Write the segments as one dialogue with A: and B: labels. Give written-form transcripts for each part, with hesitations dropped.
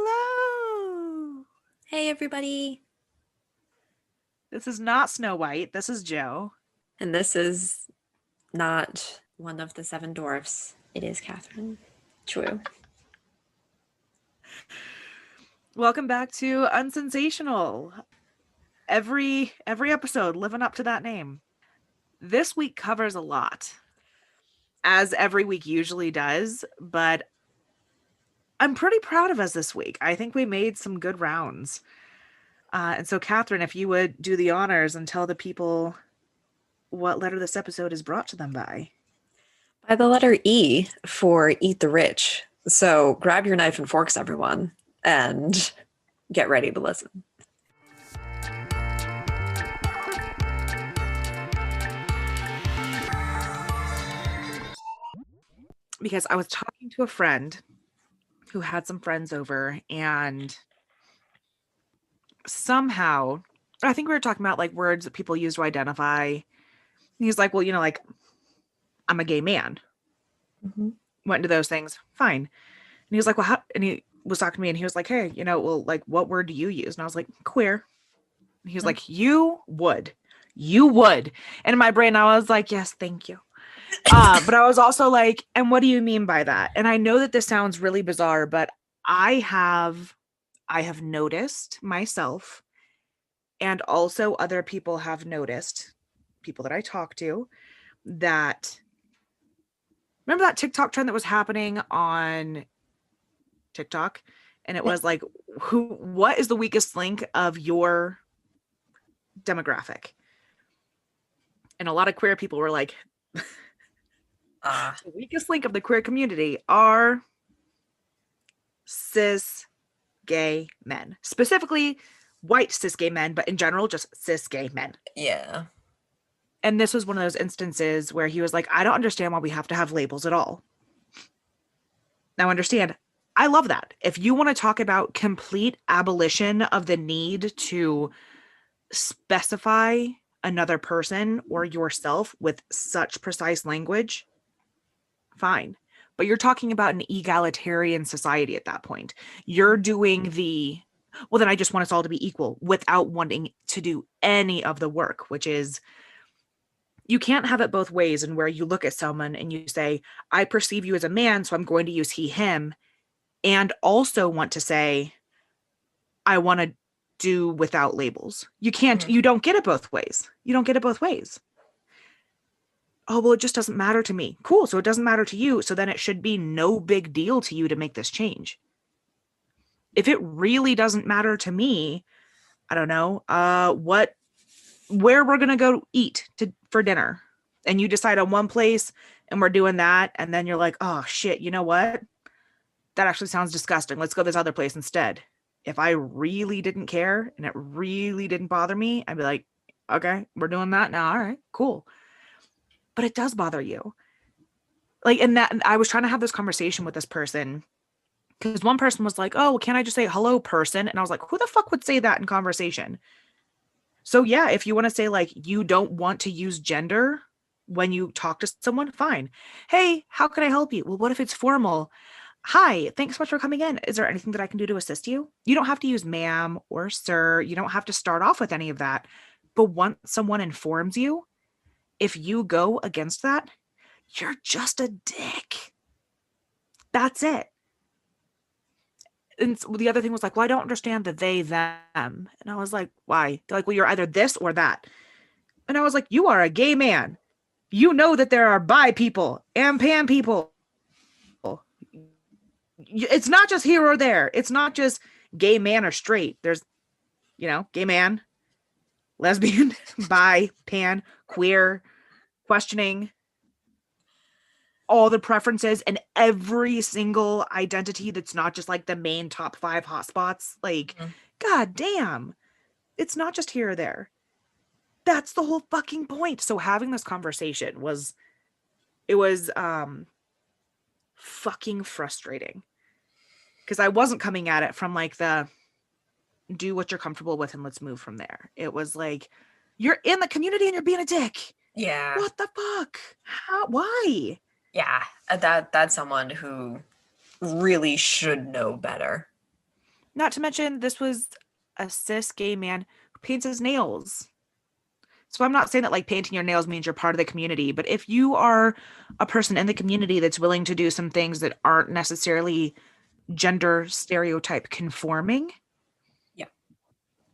A: Hello.
B: Hey, everybody.
A: This is not Snow White. This is Joe.
B: And this is not one of the seven dwarfs. It is Katharine. True.
A: Welcome back to Unsensational. Every episode living up to that name. This week covers a lot, as every week usually does, but I'm pretty proud of us this week. I think we made some good rounds. And so, Katharine, if you would do the honors and tell the people what letter this episode is brought to them by.
B: By the letter E for Eat the Rich. So grab your knife and forks, everyone, and get ready to listen.
A: Because I was talking to a friend who had some friends over, and somehow, I think we were talking about like words that people use to identify. He's like, well, like, I'm a gay man.
B: Mm-hmm.
A: Went into those things. Fine. And he was like, well, how? And he was talking to me and he was like, hey, well, like, what word do you use? And I was like, queer. And he was like, you would. And in my brain, I was like, yes, thank you. But I was also like, and what do you mean by that? And I know that this sounds really bizarre, but I have noticed myself, and also other people have noticed, people that I talk to, that remember that TikTok trend that was happening on TikTok? And it was like, what is the weakest link of your demographic? And a lot of queer people were like, the weakest link of the queer community are cis gay men, specifically white cis gay men, but in general, just cis gay men.
B: Yeah.
A: And this was one of those instances where he was like, I don't understand why we have to have labels at all. Now, understand, I love that. If you want to talk about complete abolition of the need to specify another person or yourself with such precise language, fine. But you're talking about an egalitarian society at that point. You're doing well, then I just want us all to be equal without wanting to do any of the work, which is, you can't have it both ways. And where you look at someone and you say, I perceive you as a man, so I'm going to use he, him, and also want to say, I want to do without labels. You can't, you don't get it both ways. Oh, well, it just doesn't matter to me. Cool. So it doesn't matter to you. So then it should be no big deal to you to make this change. If it really doesn't matter to me, I don't know, where we're going to go eat for dinner, and you decide on one place and we're doing that. And then you're like, oh shit, you know what? That actually sounds disgusting. Let's go this other place instead. If I really didn't care and it really didn't bother me, I'd be like, okay, we're doing that now. All right, cool. But it does bother you. Like, and that, I was trying to have this conversation with this person, because one person was like, oh, can't I just say hello, person? And I was like, who the fuck would say that in conversation? So yeah, if you want to say like you don't want to use gender when you talk to someone, fine. Hey, how can I help you? Well, what if it's formal? Hi, thanks so much for coming in. Is there anything that I can do to assist you? You don't have to use ma'am or sir. You don't have to start off with any of that. But once someone informs you, if you go against that, you're just a dick. That's it. And the other thing was like, well, I don't understand the they, them. And I was like, why? They're like, well, you're either this or that. And I was like, you are a gay man. You know that there are bi people and pan people. It's not just here or there. It's not just gay man or straight. There's, gay man, lesbian, bi, pan, queer, questioning, all the preferences, and every single identity that's not just like the main top 5 hotspots. Like, god damn, it's not just here or there. That's the whole fucking point. So having this conversation was fucking frustrating, because I wasn't coming at it from like the do what you're comfortable with and let's move from there. It was like, you're in the community and you're being a dick.
B: Yeah.
A: What the fuck? How? Why?
B: Yeah. That's someone who really should know better.
A: Not to mention, this was a cis gay man who paints his nails. So I'm not saying that like painting your nails means you're part of the community, but if you are a person in the community that's willing to do some things that aren't necessarily gender stereotype conforming,
B: Yeah.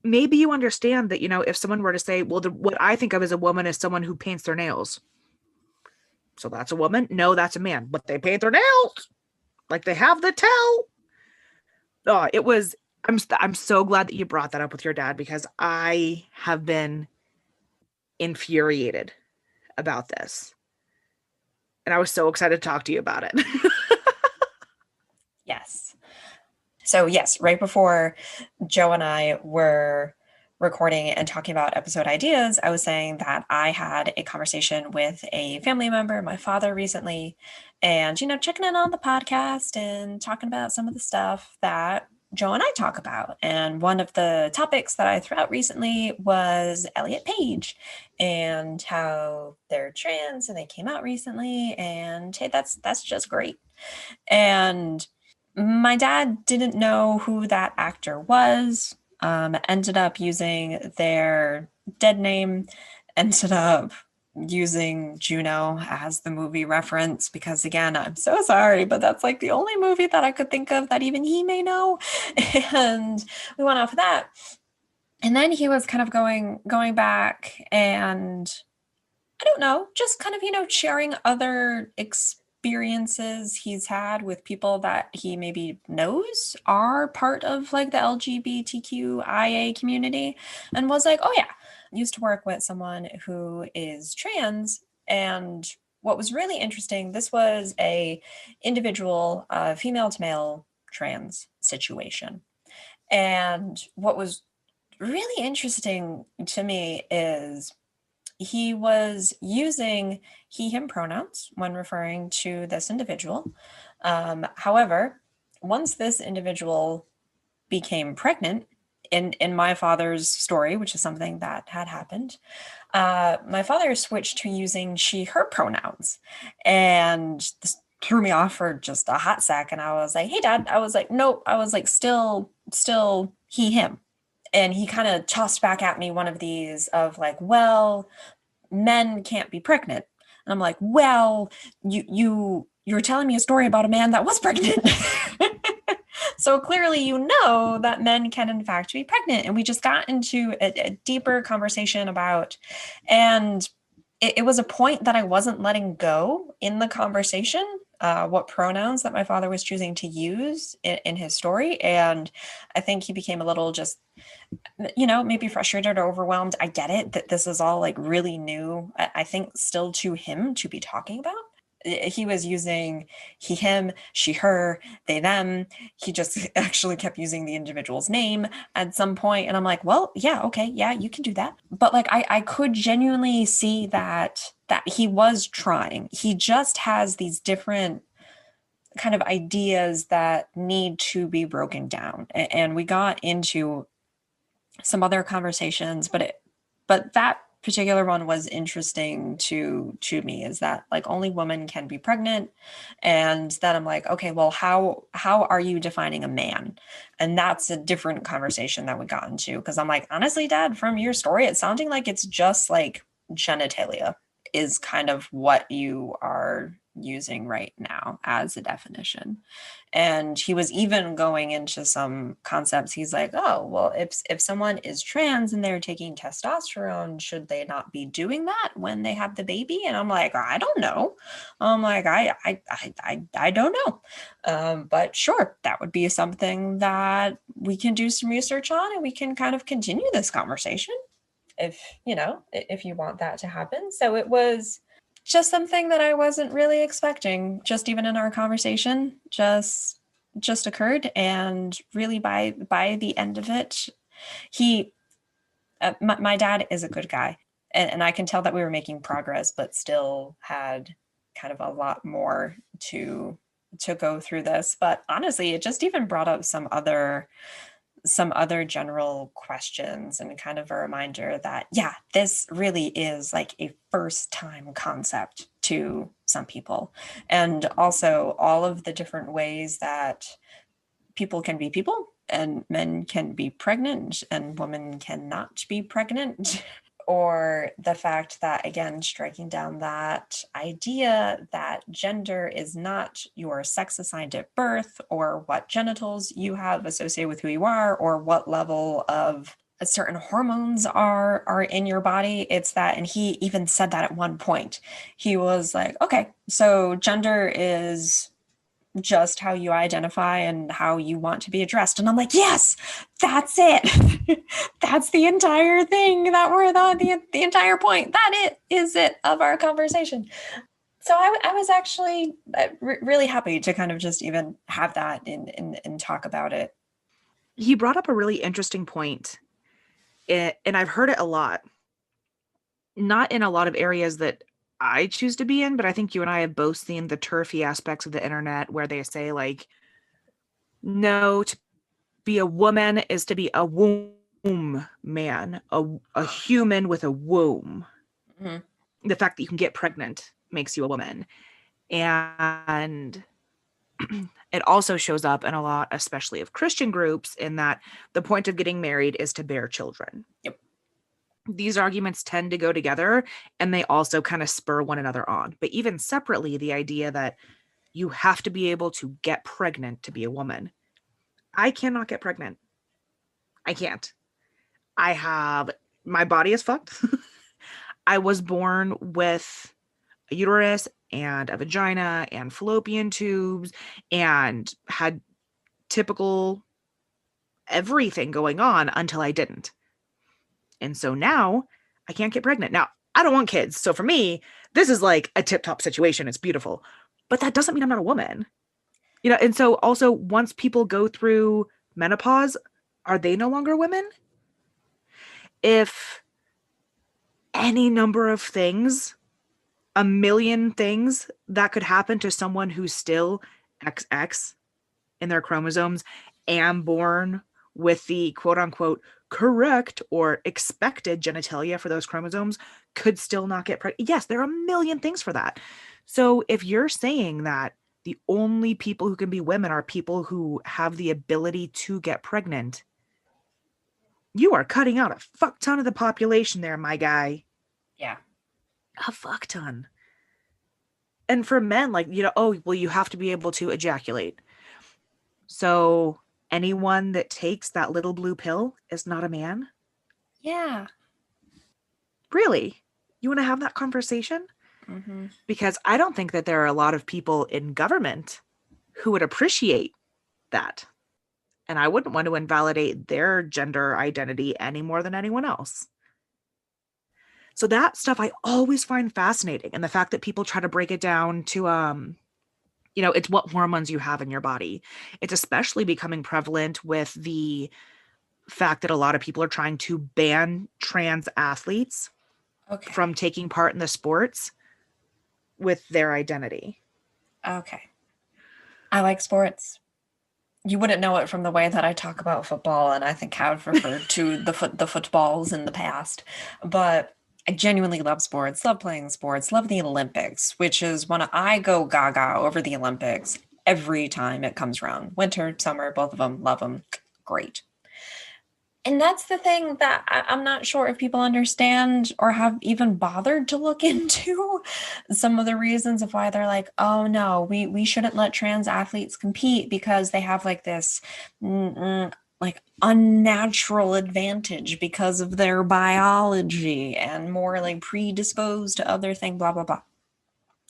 A: maybe you understand that, if someone were to say, well, what I think of as a woman is someone who paints their nails. So that's a woman? No, that's a man. But they paint their nails. Like they have the tell. Oh, it was I'm so glad that you brought that up with your dad because I have been infuriated about this. And I was so excited to talk to you about it.
B: Yes. So yes, right before Joe and I were recording and talking about episode ideas, I was saying that I had a conversation with a family member, my father, recently, and, checking in on the podcast and talking about some of the stuff that Joe and I talk about. And one of the topics that I threw out recently was Elliot Page and how they're trans and they came out recently. And hey, that's just great. And my dad didn't know who that actor was, ended up using their dead name, ended up using Juno as the movie reference because, again, I'm so sorry, but that's like the only movie that I could think of that even he may know. And we went off of that. And then he was kind of going back and I don't know, just kind of, sharing other experiences he's had with people that he maybe knows are part of like the LGBTQIA community and was like, oh yeah, used to work with someone who is trans. And what was really interesting, this was a individual female to male trans situation. And what was really interesting to me is he was using he, him pronouns when referring to this individual. However, once this individual became pregnant, in my father's story, which is something that had happened, my father switched to using she, her pronouns. And this threw me off for just a hot sec. And I was like, hey, Dad. I was like, nope. I was like, still he, him. And he kind of tossed back at me one of these of like, well, men can't be pregnant. And I'm like, well, you're telling me a story about a man that was pregnant. So clearly, that men can in fact be pregnant. And we just got into a deeper conversation about, and it was a point that I wasn't letting go in the conversation, what pronouns that my father was choosing to use in his story. And I think he became a little just, maybe frustrated or overwhelmed. I get it that this is all like really new, I think still to him to be talking about. He was using he, him, she, her, they, them. He just actually kept using the individual's name at some point. And I'm like, well, yeah, okay, yeah, you can do that. But like, I could genuinely see that he was trying. He just has these different kind of ideas that need to be broken down. And we got into some other conversations, but that particular one was interesting to me, is that like only women can be pregnant. And that I'm like, okay, well, how are you defining a man? And that's a different conversation that we got into, because I'm like, honestly, Dad, from your story, it's sounding like it's just like genitalia is kind of what you are using right now as a definition. And he was even going into some concepts. He's like, oh, well, if someone is trans and they're taking testosterone, should they not be doing that when they have the baby? And I'm like, I don't know. I'm like, I don't know. But sure, that would be something that we can do some research on, and we can kind of continue this conversation if you want that to happen. So it was just something that I wasn't really expecting, just even in our conversation, just occurred. And really by the end of it, my dad is a good guy, and I can tell that we were making progress, but still had kind of a lot more to go through this. But honestly, it just even brought up some other general questions, and kind of a reminder that, yeah, this really is like a first time concept to some people. And also all of the different ways that people can be people and men can be pregnant and women cannot be pregnant. Or the fact that, again, striking down that idea that gender is not your sex assigned at birth, or what genitals you have associated with who you are, or what level of certain hormones are in your body. It's that, and he even said that at one point. He was like, okay, so gender is just how you identify and how you want to be addressed. And I'm like, yes, that's it. That's the entire thing that we're the entire point. That is it of our conversation. So I was actually really happy to kind of just even have that and talk about it.
A: He brought up a really interesting point, and I've heard it a lot. Not in a lot of areas that I choose to be in, but I think you and I have both seen the turfy aspects of the internet where they say, like, no, to be a woman is to be a womb man, a human with a womb. Mm-hmm. The fact that you can get pregnant makes you a woman. And it also shows up in a lot, especially of Christian groups, in that the point of getting married is to bear children.
B: Yep.
A: These arguments tend to go together, and they also kind of spur one another on. But even separately, the idea that you have to be able to get pregnant to be a woman. I cannot get pregnant. I can't. My body is fucked. I was born with a uterus and a vagina and fallopian tubes and had typical everything going on until I didn't. And so now I can't get pregnant. Now, I don't want kids. So for me, this is like a tip-top situation. It's beautiful. But that doesn't mean I'm not a woman. You know, and so also once people go through menopause, are they no longer women? If any number of things, a million things that could happen to someone who's still XX in their chromosomes and born with the quote unquote correct or expected genitalia for those chromosomes could still not get pregnant. Yes, there are a million things for that. So if you're saying that the only people who can be women are people who have the ability to get pregnant, you are cutting out a fuck ton of the population there, my guy.
B: Yeah.
A: A fuck ton. And for men, like, you know, oh, well, you have to be able to ejaculate. So anyone that takes that little blue pill is not a man?
B: Yeah.
A: Really? You want to have that conversation?
B: Mm-hmm.
A: Because I don't think that there are a lot of people in government who would appreciate that. And I wouldn't want to invalidate their gender identity any more than anyone else. So that stuff I always find fascinating. And the fact that people try to break it down to, you know, it's what hormones you have in your body. It's especially becoming prevalent with the fact that a lot of people are trying to ban trans athletes from taking part in the sports with their identity.
B: Okay. I like sports. You wouldn't know it from the way that I talk about football, and I think I've referred to the footballs in the past. But I genuinely love sports, love playing sports, love the Olympics, which is when I go gaga over the Olympics every time it comes around. Winter, summer, both of them, love them. Great. And that's the thing that I'm not sure if people understand or have even bothered to look into some of the reasons of why they're like, oh no, we shouldn't let trans athletes compete because they have like this like unnatural advantage because of their biology and more like predisposed to other things, blah, blah, blah.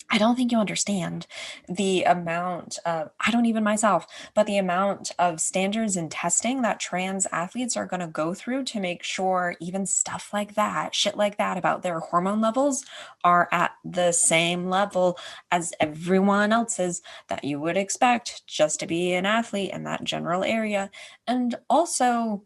B: I don't think you understand the amount of, I don't even myself, but the amount of standards and testing that trans athletes are going to go through to make sure even stuff like that, shit like that about their hormone levels are at the same level as everyone else's that you would expect just to be an athlete in that general area. And also,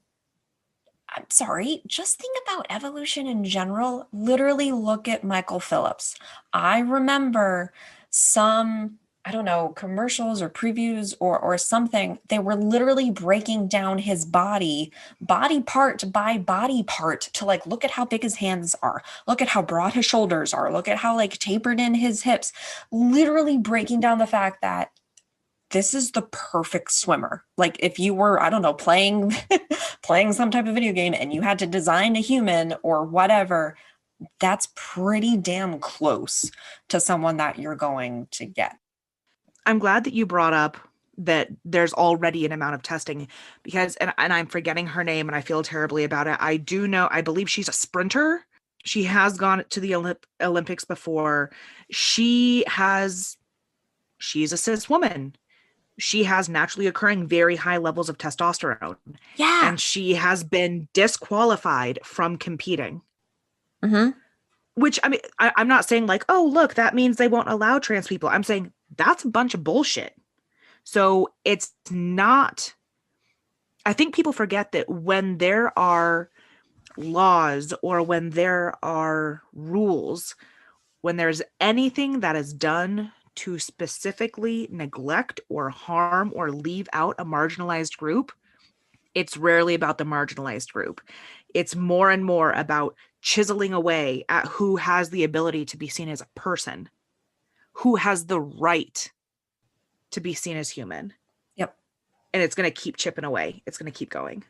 B: I'm sorry, just think about evolution in general. Literally look at Michael Phillips. I remember some, I don't know, commercials or previews or something. They were literally breaking down his body part by body part to like, look at how big his hands are. Look at how broad his shoulders are. Look at how like tapered in his hips. Literally breaking down the fact that this is the perfect swimmer. Like if you were, I don't know, playing playing some type of video game and you had to design a human or whatever, that's pretty damn close to someone that you're going to get.
A: I'm glad that you brought up that there's already an amount of testing because, and I'm forgetting her name and I feel terribly about it. I do know, I believe she's a sprinter. She has gone to the Olympics before. She's a cis woman. She has naturally occurring very high levels of testosterone.
B: Yeah.
A: And she has been disqualified from competing.
B: Mm-hmm.
A: Which, I mean, I'm not saying like, oh, look, that means they won't allow trans people. I'm saying that's a bunch of bullshit. So it's not, I think people forget that when there are laws or when there are rules, when there's anything that is done to specifically neglect or harm or leave out a marginalized group, it's rarely about the marginalized group. It's more and more about chiseling away at who has the ability to be seen as a person, who has the right to be seen as human.
B: Yep.
A: And it's going to keep chipping away. It's going to keep going.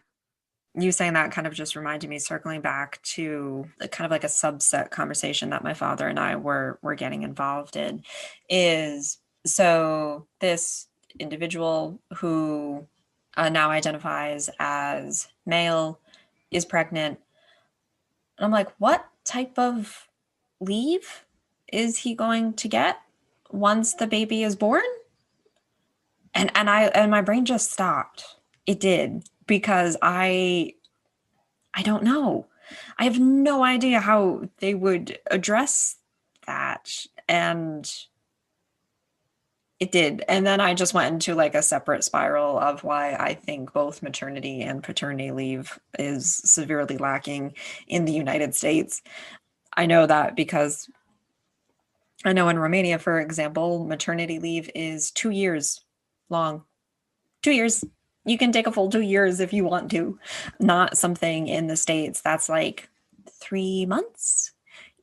B: You saying that kind of just reminded me, circling back to kind of like a subset conversation that my father and I were getting involved in, is so this individual who now identifies as male is pregnant. And I'm like, what type of leave is he going to get once the baby is born? And my brain just stopped. It did, because I don't know. I have no idea how they would address that. And it did. And then I just went into like a separate spiral of why I think both maternity and paternity leave is severely lacking in the United States. I know that because I know in Romania, for example, maternity leave is 2 years long. 2 years. You can take a full 2 years if you want to. Not something in the States that's like 3 months.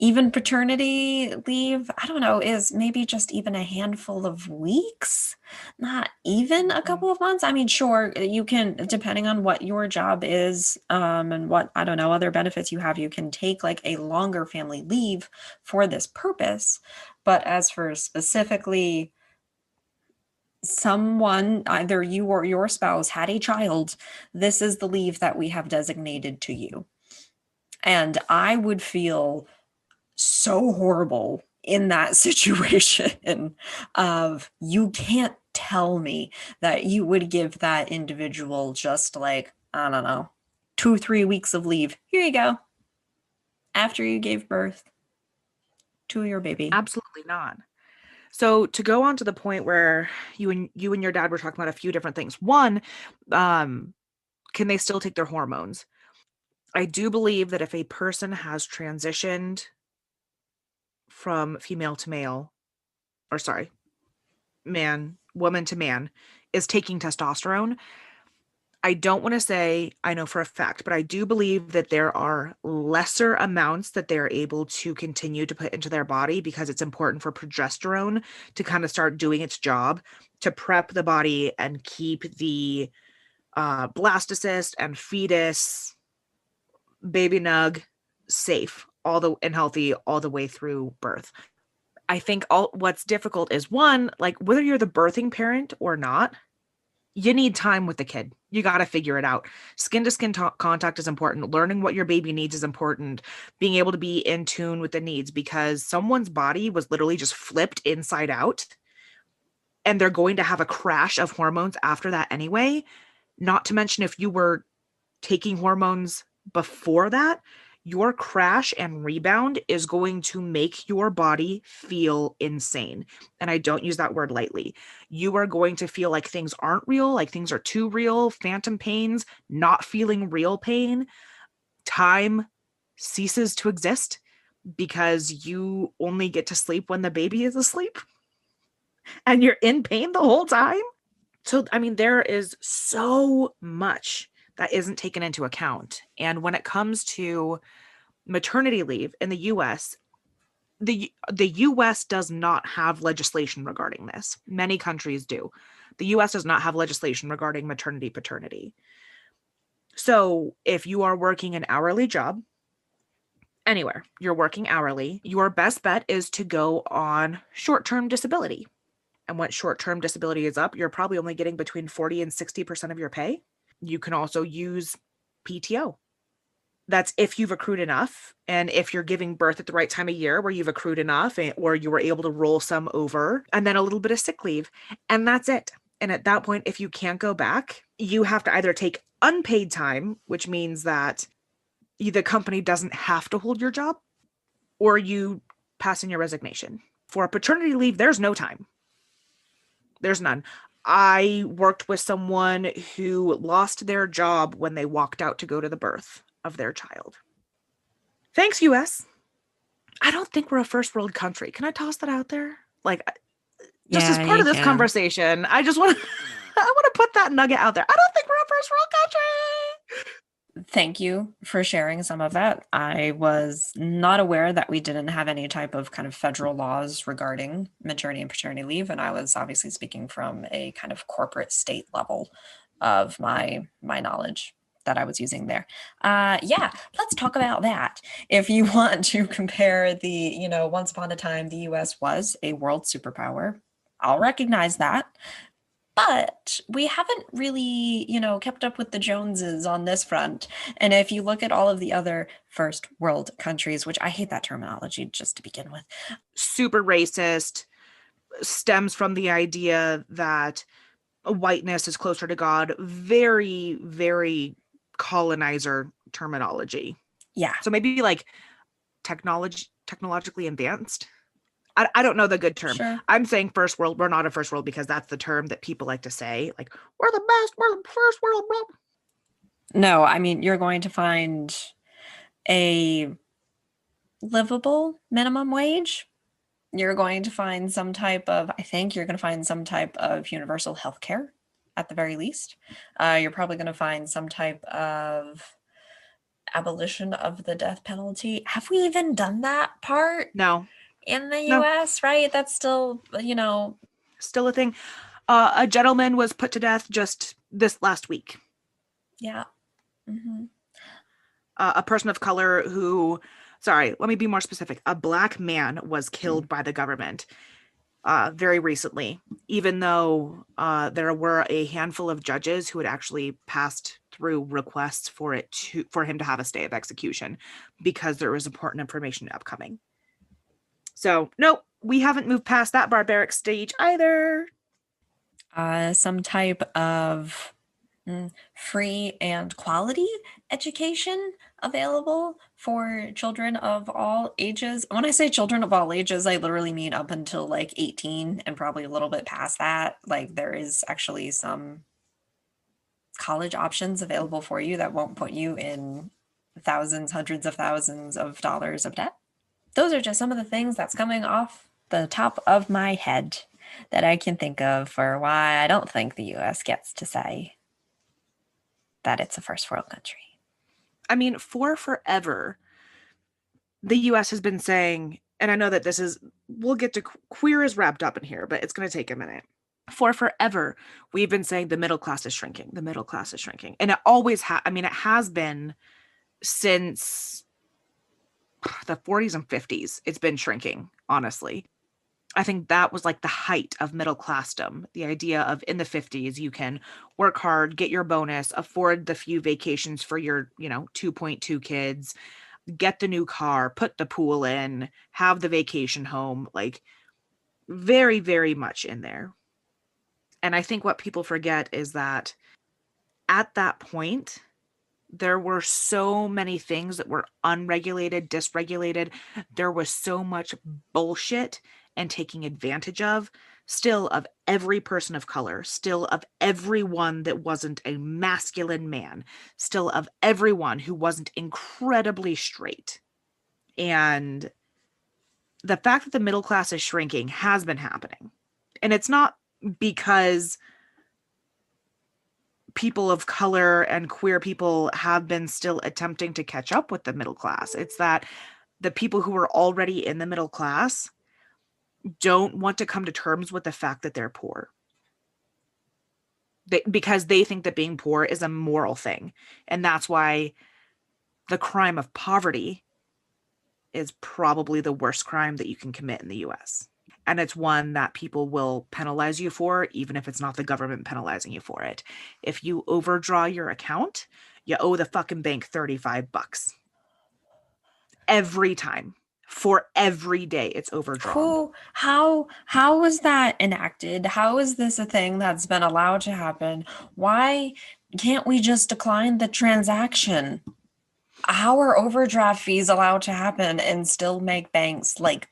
B: Even paternity leave, I don't know, is maybe just even a handful of weeks, not even a couple of months. I mean, sure, you can, depending on what your job is, and what, I don't know, other benefits you have, you can take like a longer family leave for this purpose. But as for specifically someone, either you or your spouse, had a child, this is the leave that we have designated to you. And I would feel so horrible in that situation of, you can't tell me that you would give that individual just like, I don't know, 2-3 weeks of leave. Here you go. After you gave birth to your baby.
A: Absolutely not. So to go on to the point where you and your dad were talking about a few different things. One, can they still take their hormones? I do believe that if a person has transitioned from female to male, or sorry, woman to man, is taking testosterone, I don't want to say I know for a fact, but I do believe that there are lesser amounts that they're able to continue to put into their body because it's important for progesterone to kind of start doing its job to prep the body and keep the blastocyst and fetus, baby nug safe and healthy all the way through birth. I think what's difficult is, one, like whether you're the birthing parent or not, you need time with the kid. You got to figure it out. Skin to skin contact is important. Learning what your baby needs is important. Being able to be in tune with the needs, because someone's body was literally just flipped inside out and they're going to have a crash of hormones after that anyway. Not to mention, if you were taking hormones before that, your crash and rebound is going to make your body feel insane. And I don't use that word lightly. You are going to feel like things aren't real, like things are too real, phantom pains, not feeling real pain. Time ceases to exist because you only get to sleep when the baby is asleep and you're in pain the whole time. So, I mean, there is so much that isn't taken into account. And when it comes to maternity leave in the US, the US does not have legislation regarding this. Many countries do. The US does not have legislation regarding maternity paternity. So if you are working an hourly job, anywhere you're working hourly, your best bet is to go on short-term disability. And once short-term disability is up, you're probably only getting between 40 and 60% of your pay. You can also use PTO. That's if you've accrued enough, and if you're giving birth at the right time of year where you've accrued enough, or you were able to roll some over, and then a little bit of sick leave, and that's it. And at that point, if you can't go back, you have to either take unpaid time, which means that the company doesn't have to hold your job, or you pass in your resignation. For paternity leave, there's no time. There's none. I worked with someone who lost their job when they walked out to go to the birth of their child. Thanks, US. I don't think we're a first world country. Can I toss that out there? Like, just as part of this conversation, I just want to I want to put that nugget out there. I don't think we're a first world country.
B: Thank you for sharing some of that. I was not aware that we didn't have any type of kind of federal laws regarding maternity and paternity leave, and I was obviously speaking from a kind of corporate state level of my knowledge that I was using there. Yeah, let's talk about that. If you want to compare the, once upon a time, the US was a world superpower, I'll recognize that. But we haven't really, kept up with the Joneses on this front. And if you look at all of the other first world countries, which I hate that terminology just to begin with.
A: Super racist, stems from the idea that whiteness is closer to God. Very, very colonizer terminology.
B: Yeah.
A: So maybe like technologically advanced. I don't know the good term.
B: Sure.
A: I'm saying first world. We're not a first world because that's the term that people like to say. Like, we're the best. We're the first world, bro.
B: No, I mean, you're going to find a livable minimum wage. You're going to find some type of, I think you're going to find some type of universal health care at the very least. You're probably going to find some type of abolition of the death penalty. Have we even done that part?
A: No.
B: In the US, right? That's still,
A: still a thing. A gentleman was put to death just this last week.
B: Yeah. Mm-hmm.
A: A person of color who, sorry, let me be more specific. A Black man was killed by the government very recently, even though there were a handful of judges who had actually passed through requests for him to have a stay of execution because there was important information upcoming. So, nope, we haven't moved past that barbaric stage either.
B: Some type of free and quality education available for children of all ages. When I say children of all ages, I literally mean up until like 18 and probably a little bit past that. Like, there is actually some college options available for you that won't put you in thousands, hundreds of thousands of dollars of debt. Those are just some of the things that's coming off the top of my head that I can think of for why I don't think the US gets to say that it's a first world country.
A: I mean, for forever, the US has been saying, and I know that we'll get to queer is wrapped up in here, but it's going to take a minute. For forever, we've been saying the middle class is shrinking. The middle class is shrinking. And it always it has been since the 40s and 50s. It's been shrinking, honestly. I think that was like the height of middle classdom. The idea of in the 50s, you can work hard, get your bonus, afford the few vacations for your, 2.2 kids, get the new car, put the pool in, have the vacation home, like very, very much in there. And I think what people forget is that at that point, there were so many things that were unregulated, dysregulated. There was so much bullshit and taking advantage of, still of every person of color, still of everyone that wasn't a masculine man, still of everyone who wasn't incredibly straight. And the fact that the middle class is shrinking has been happening. And it's not because people of color and queer people have been still attempting to catch up with the middle class. It's that the people who are already in the middle class don't want to come to terms with the fact that they're poor. because they think that being poor is a moral thing. And that's why the crime of poverty is probably the worst crime that you can commit in the US. And it's one that people will penalize you for, even if it's not the government penalizing you for it. If you overdraw your account, you owe the fucking bank $35 every time. For every day it's overdrawn.
B: How was that enacted? How is this a thing that's been allowed to happen? Why can't we just decline the transaction? How are overdraft fees allowed to happen and still make banks like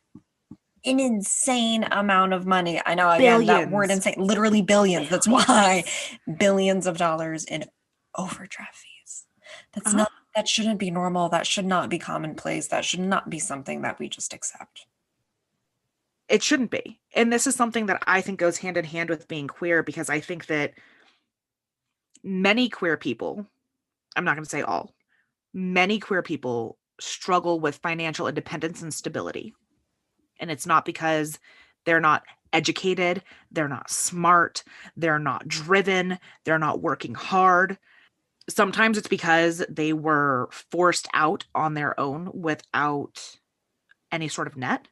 B: an insane amount of money? I know, again, that word
A: Billions.
B: insane, literally billions. That's why billions of dollars in overdraft fees. That's
A: Uh-huh.
B: not, that shouldn't be normal. That should not be commonplace. That should not be something that we just accept.
A: It shouldn't be. And this is something that I think goes hand in hand with being queer, because I think that many queer people, I'm not going to say all, many queer people struggle with financial independence and stability. And it's not because they're not educated, they're not smart, they're not driven, they're not working hard. Sometimes it's because they were forced out on their own without any sort of net.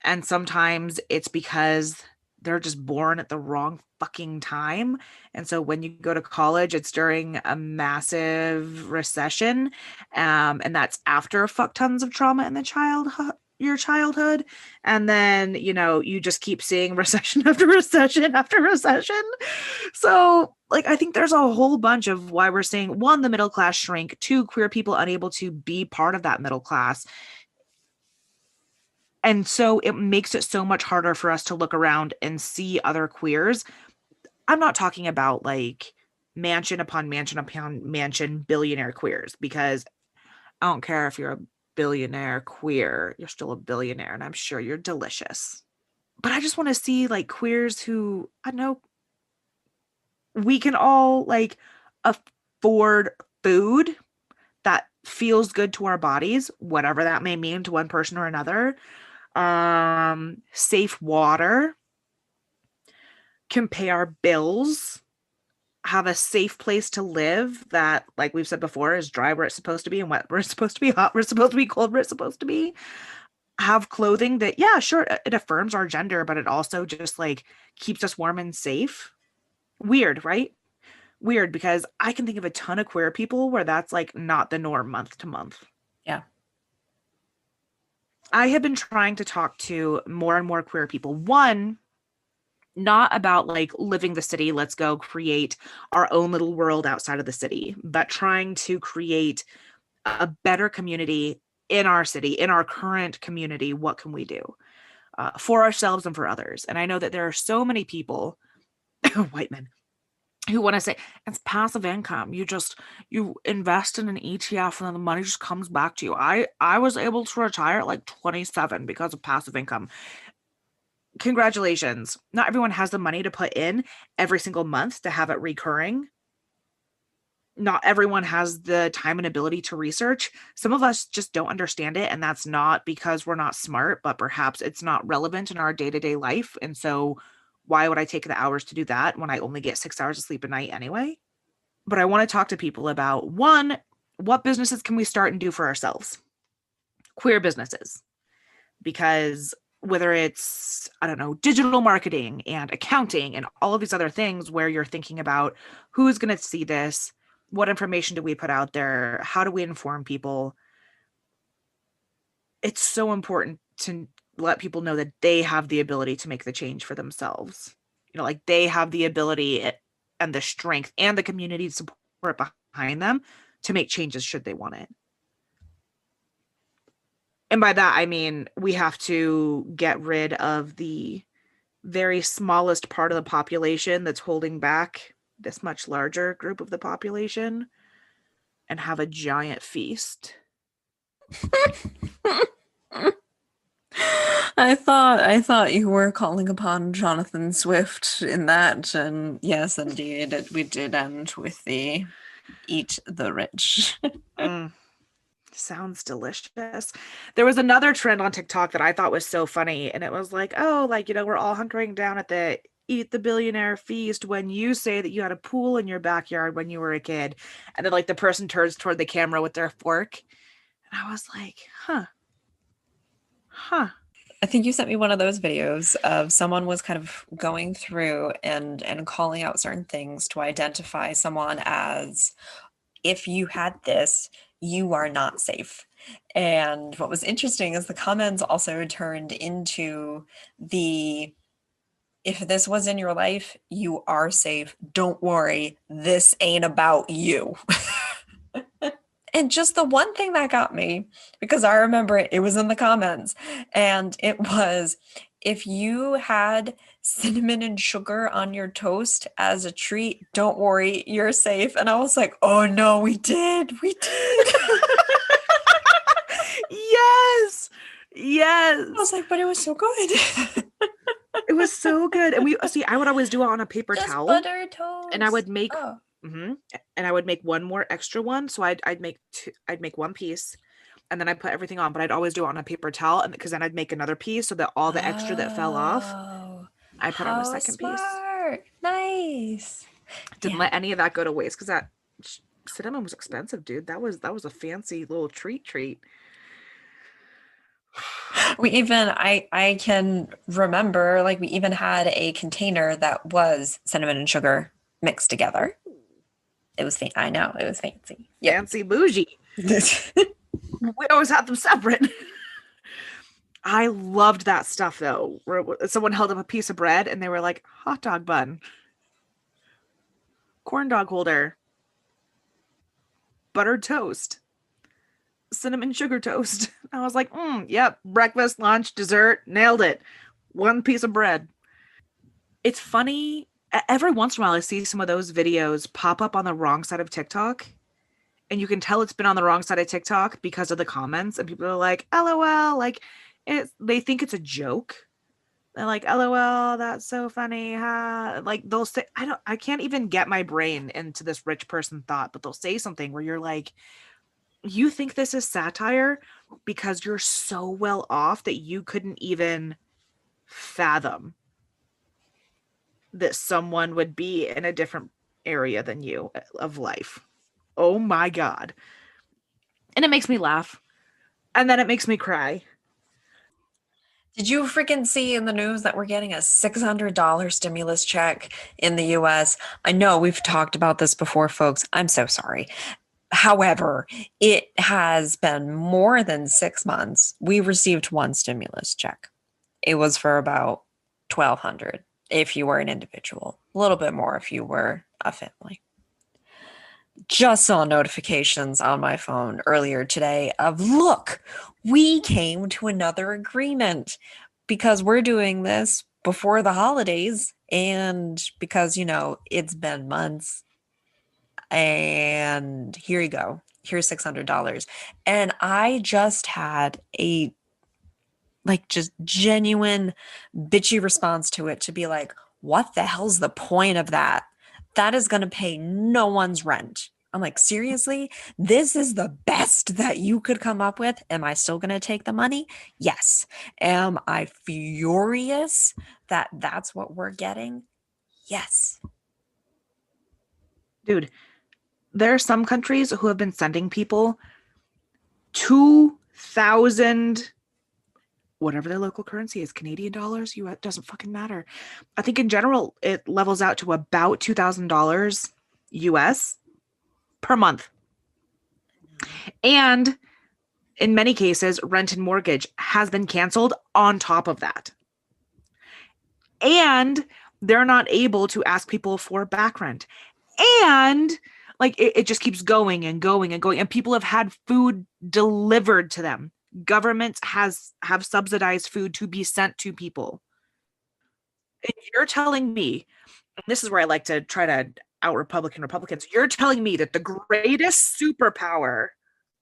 A: And sometimes it's because they're just born at the wrong fucking time. And so when you go to college, it's during a massive recession. And that's after fuck tons of trauma in your childhood. And then, you just keep seeing recession after recession after recession. So, like, I think there's a whole bunch of why we're seeing, one, the middle class shrink, two, queer people unable to be part of that middle class. And so it makes it so much harder for us to look around and see other queers. I'm not talking about like mansion upon mansion upon mansion billionaire queers, because I don't care if you're a billionaire queer, you're still a billionaire, and I'm sure you're delicious. But I just want to see like queers who, I don't know, we can all like afford food that feels good to our bodies, whatever that may mean to one person or another. Safe water, can pay our bills, have a safe place to live that, like we've said before, is dry where it's supposed to be and wet where it's supposed to be, hot where it's supposed to be, cold where it's supposed to be. Have clothing that, yeah, sure, it affirms our gender, but it also just like keeps us warm and safe. Weird, right? Weird, because I can think of a ton of queer people where that's like not the norm month to month.
B: Yeah.
A: I have been trying to talk to more and more queer people. One, not about like living the city, let's go create our own little world outside of the city, but trying to create a better community in our city, in our current community. What can we do for ourselves and for others? And I know that there are so many people, white men, who want to say it's passive income. You invest in an ETF and then the money just comes back to you. I was able to retire at like 27 because of passive income. Congratulations. Not everyone has the money to put in every single month to have it recurring. Not everyone has the time and ability to research. Some of us just don't understand it, and that's not because we're not smart, but perhaps it's not relevant in our day-to-day life. And so why would I take the hours to do that when I only get 6 hours of sleep a night anyway? But I want to talk to people about, one, what businesses can we start and do for ourselves? Queer businesses. Because whether it's, I don't know, digital marketing and accounting and all of these other things where you're thinking about who's going to see this, what information do we put out there, how do we inform people? It's so important to let people know that they have the ability to make the change for themselves. Like they have the ability and the strength and the community support behind them to make changes should they want it. And by that, I mean, we have to get rid of the very smallest part of the population that's holding back this much larger group of the population and have a giant feast.
B: I thought you were calling upon Jonathan Swift in that, and yes, indeed, we did end with the eat the rich.
A: Sounds delicious. There was another trend on TikTok that I thought was so funny, and it was like, oh, like, we're all hunkering down at the eat the billionaire feast when you say that you had a pool in your backyard when you were a kid. And then like the person turns toward the camera with their fork. And I was like, huh.
B: I think you sent me one of those videos of someone was kind of going through and calling out certain things to identify someone as, if you had this, you are not safe. And what was interesting is the comments also turned into the, if this was in your life, you are safe. Don't worry, this ain't about you. And just the one thing that got me, because I remember it was in the comments, and it was, if you had cinnamon and sugar on your toast as a treat, don't worry, you're safe. And I was like, oh no, we did.
A: Yes.
B: I was like, but it was so good.
A: It was so good. And I would always do it on a paper
B: Just
A: towel.
B: butter toast.
A: And I would make and I would make one more extra one. So I'd make one piece and then I put everything on, but I'd always do it on a paper towel, and because then I'd make another piece so that all the extra that fell off, I put on a second piece.
B: Nice.
A: Didn't let any of that go to waste, because that cinnamon was expensive, dude. That was a fancy little treat.
B: We even, I can remember, like, we even had a container that was cinnamon and sugar mixed together. It was I know, it was fancy.
A: Yep. Fancy bougie. We always had them separate. I loved that stuff though, where someone held up a piece of bread and they were like, hot dog bun, corn dog holder, buttered toast, cinnamon sugar toast. I was like, yep, breakfast, lunch, dessert, nailed it. One piece of bread. It's funny. Every once in a while, I see some of those videos pop up on the wrong side of TikTok. And you can tell it's been on the wrong side of TikTok because of the comments. And people are like, LOL, like, they think it's a joke. They're like, LOL, that's so funny. Like, they'll say, I can't even get my brain into this rich person thought, but they'll say something where you're like, you think this is satire because you're so well off that you couldn't even fathom that someone would be in a different area than you of life. Oh my God. And it makes me laugh. And then it makes me cry.
B: Did you freaking see in the news that we're getting a $600 stimulus check in the US? I know we've talked about this before, folks. I'm so sorry. However, it has been more than 6 months. We received one stimulus check. It was for about $1,200 if you were an individual, a little bit more if you were a family. Just saw notifications on my phone earlier today of, look, we came to another agreement because we're doing this before the holidays, and because, it's been months, and here you go. Here's $600. And I just had a just genuine bitchy response to it, to be like, what the hell's the point of that? That is going to pay no one's rent. I'm like, seriously? This is the best that you could come up with? Am I still going to take the money? Yes. Am I furious that that's what we're getting? Yes.
A: Dude, there are some countries who have been sending people 2,000, whatever their local currency is, Canadian dollars, US, doesn't fucking matter. I think in general, it levels out to about $2,000 US per month. And in many cases, rent and mortgage has been canceled on top of that. And they're not able to ask people for back rent. And like it just keeps going and going and going. And people have had food delivered to them. Governments have subsidized food to be sent to people. And you're telling me, and this is where I like to try to out Republicans, you're telling me that the greatest superpower,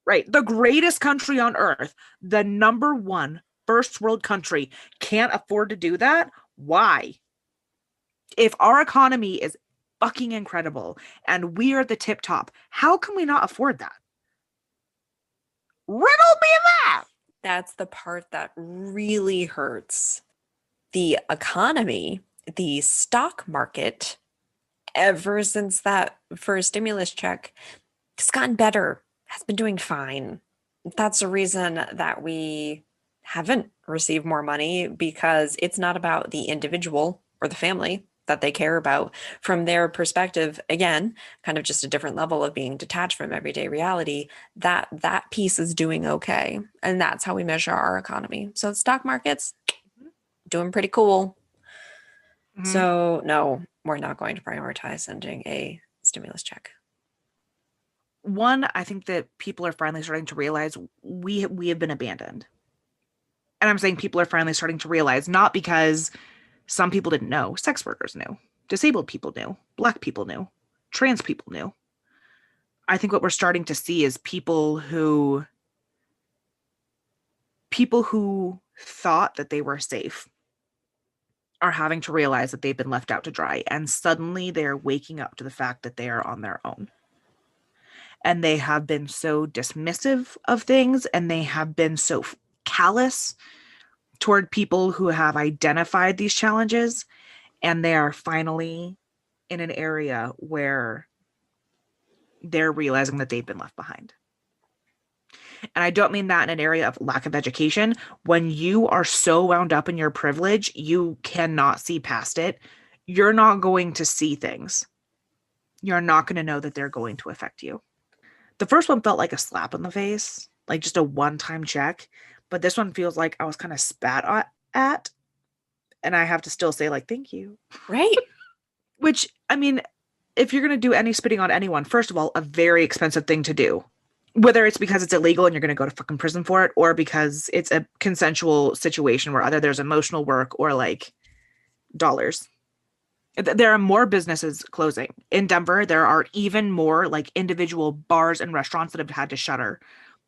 A: right, the greatest country on earth, the number one first world country, can't afford to do that? Why? If our economy is fucking incredible and we are at the tip top, how can we not afford that? Riddle me that.
B: That's the part that really hurts the economy the stock market, ever since that first stimulus check, has gotten better, has been doing fine. That's the reason that we haven't received more money, because it's not about the individual or the family that they care about. From their perspective, again, kind of just a different level of being detached from everyday reality, that piece is doing okay. And that's how we measure our economy. So the stock market's doing pretty cool.
A: Mm-hmm.
B: So no, we're not going to prioritize sending a stimulus check.
A: One, I think that people are finally starting to realize we have been abandoned. And I'm saying people are finally starting to realize, not because some people didn't know. Sex workers knew. Disabled people knew. Black people knew. Trans people knew. I think what we're starting to see is people who thought that they were safe are having to realize that they've been left out to dry, and suddenly they're waking up to the fact that they are on their own. And they have been so dismissive of things, and they have been so callous toward people who have identified these challenges, and they are finally in an area where they're realizing that they've been left behind. And I don't mean that in an area of lack of education. When you are so wound up in your privilege, you cannot see past it. You're not going to see things. You're not going to know that they're going to affect you. The first one felt like a slap in the face, like just a one-time check. But this one feels like I was kind of spat at, and I have to still say, like, thank you.
B: Right?
A: Which, I mean, if you're going to do any spitting on anyone, first of all, a very expensive thing to do. Whether it's because it's illegal and you're going to go to fucking prison for it, or because it's a consensual situation where either there's emotional work or like dollars. There are more businesses closing. In Denver, there are even more like individual bars and restaurants that have had to shutter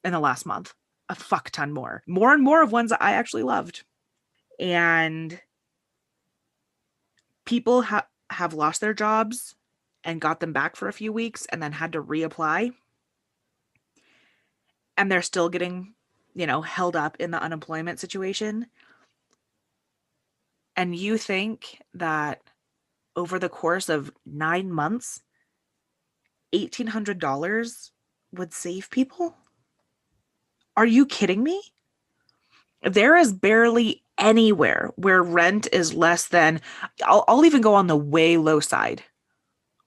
A: in the last month. A fuck ton more. More and more of ones that I actually loved. And people have lost their jobs and got them back for a few weeks and then had to reapply. And they're still getting, held up in the unemployment situation. And you think that over the course of 9 months, $1,800 would save people? Are you kidding me? There is barely anywhere where rent is less than, I'll even go on the way low side,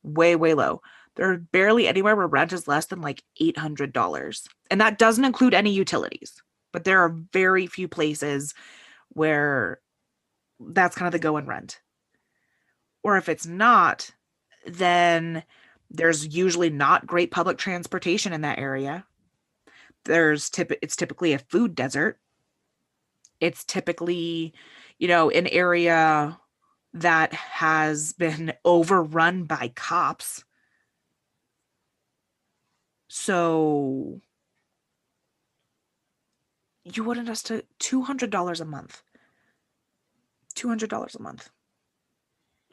A: way, way low. There's barely anywhere where rent is less than like $800. And that doesn't include any utilities. But there are very few places where that's kind of the going rent. Or if it's not, then there's usually not great public transportation in that area. It's typically a food desert. It's typically, an area that has been overrun by cops. So you wanted us to $200 a month. $200 a month.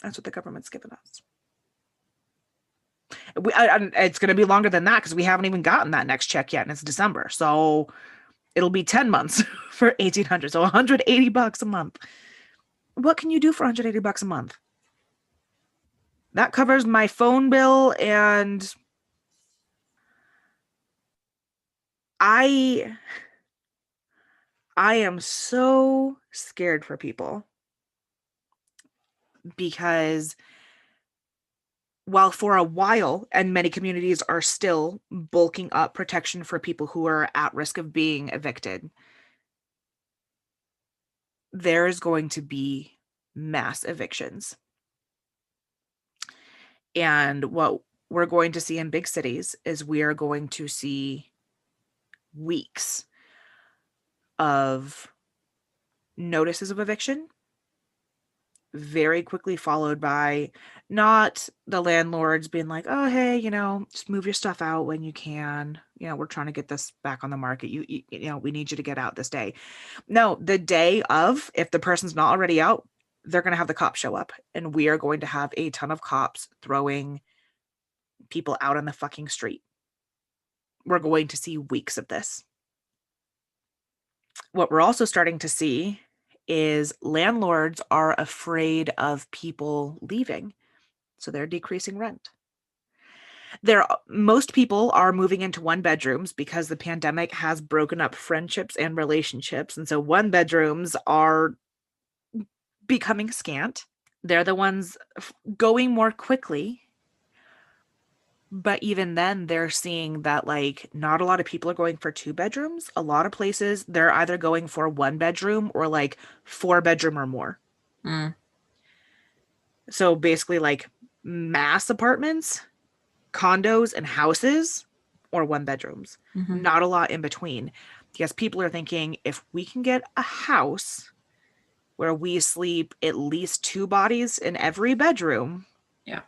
A: That's what the government's given us. It's going to be longer than that because we haven't even gotten that next check yet, and it's December. So it'll be 10 months for 1,800. So $180 a month. What can you do for $180 a month? That covers my phone bill, and I am so scared for people because while for a while, and many communities are still bulking up protection for people who are at risk of being evicted, there is going to be mass evictions. And what we're going to see in big cities is we are going to see weeks of notices of eviction, very quickly followed by not the landlords being like, oh, hey, just move your stuff out when you can. We're trying to get this back on the market. We need you to get out this day. No, the day of, if the person's not already out, they're going to have the cops show up, and we are going to have a ton of cops throwing people out on the fucking street. We're going to see weeks of this. What we're also starting to see is landlords are afraid of people leaving, so they're decreasing rent. Most people are moving into one bedrooms because the pandemic has broken up friendships and relationships, and so one bedrooms are becoming scant. They're the ones going more quickly, but even then they're seeing that like not a lot of people are going for two bedrooms. A lot of places they're either going for one bedroom or like four bedroom or more.
B: Mm.
A: So basically like mass apartments, condos and houses, or one bedrooms.
B: Mm-hmm.
A: Not a lot in between. Because people are thinking if we can get a house where we sleep at least two bodies in every bedroom,
B: Yeah.